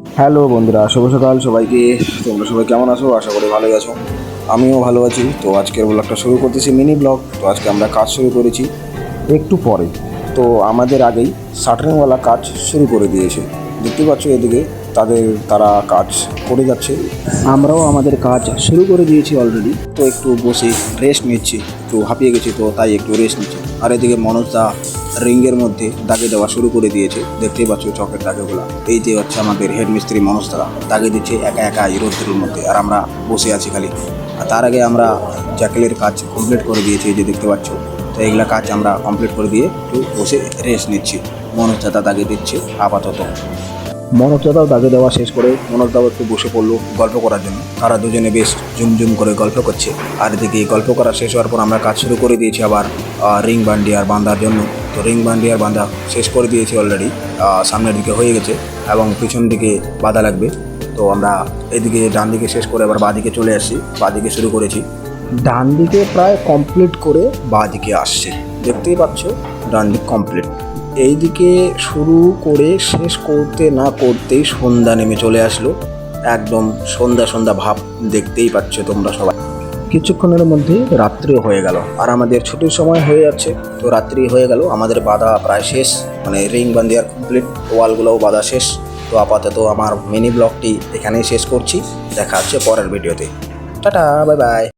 Hello বন্ধুরা, শুভ সকাল সবাইকে। তোমরা সবাই কেমন আছো? আশা করি ভালোই আছো। আমিও ভালো আছি। তো আজকের ব্লগটা শুরু করতেছি, মিনি ব্লগ। তো আজকে আমরা কাজ শুরু করেছি একটু পরে। তো আমাদের আগেই শাটারিংওয়ালা কাজ শুরু করে দিয়েছে। দেখতে পাচ্ছ এদিকে তারা কাজ করে যাচ্ছে। আমরাও আমাদের কাজ শুরু করে দিয়েছি অলরেডি। তো একটু বসে রেস্ট নিচ্ছি, একটু হাঁপিয়ে গেছি, তো তাই একটু রেস্ট নিচ্ছি। আর এদিকে মনোজদা রিংয়ের মধ্যে দাগে দেওয়া শুরু করে দিয়েছে। দেখতেই পাচ্ছ চকের দাগেগুলো। এই যে হচ্ছে আমাদের হেড মিস্ত্রি মনোজদা দাগে দিচ্ছে একা একা এই রোদ্রের মধ্যে, আর আমরা বসে আছি খালি। আর তার আগে আমরা জ্যাকেলের কাজ কমপ্লিট করে দিয়েছি, এই যে দেখতে পাচ্ছ। তো এইগুলা কাজ আমরা কমপ্লিট করে দিয়ে একটু বসে রেস্ট নিচ্ছি। মনোজদা দাগে দিচ্ছে আপাতত। মনোজদাও দাগে দেওয়া শেষ করে মনোজদাও একটু বসে পড়লো গল্প করার জন্য। তারা দুজনে বেশ জুম করে গল্প করছে। আর এদিকে গল্প করা শেষ হওয়ার পর আমরা কাজ শুরু করে দিয়েছি আবার রিং বান্ডিয়ার বাঁধার জন্য। তো রিং বান্ডিয়ার বাঁধা শেষ করে দিয়েছি অলরেডি। সামনের দিকে হয়ে গেছে এবং পিছন দিকে বাঁধা লাগবে। তো আমরা এদিকে ডান দিকে শেষ করে আবার বাঁ দিকে চলে আসছি, বাঁ দিকে শুরু করেছি। ডান দিকে প্রায় কমপ্লিট করে বাঁ দিকে আসছে, দেখতেই পাচ্ছ ডান দিক কমপ্লিট। এইদিকে শুরু করে শেষ করতে না করতেই সন্ধ্যা নেমে চলে আসলো। একদম সন্ধ্যা ভাব, দেখতেই পাচ্ছ তোমরা সবাই। কিছুক্ষণের মধ্যে রাত্রি হয়ে গেল আর আমাদের ছুটির সময় হয়ে যাচ্ছে। তো রাত্রি হয়ে গেল, আমাদের বাঁধা প্রায় শেষ, মানে রিং বান্ধিয়ার কমপ্লিট, ওয়ালগুলোও বাঁধা শেষ। তো আপাতত আমার মিনি ব্লগটি এখানেই শেষ করছি। দেখা হচ্ছে পরের ভিডিওতে। Tata, bye bye.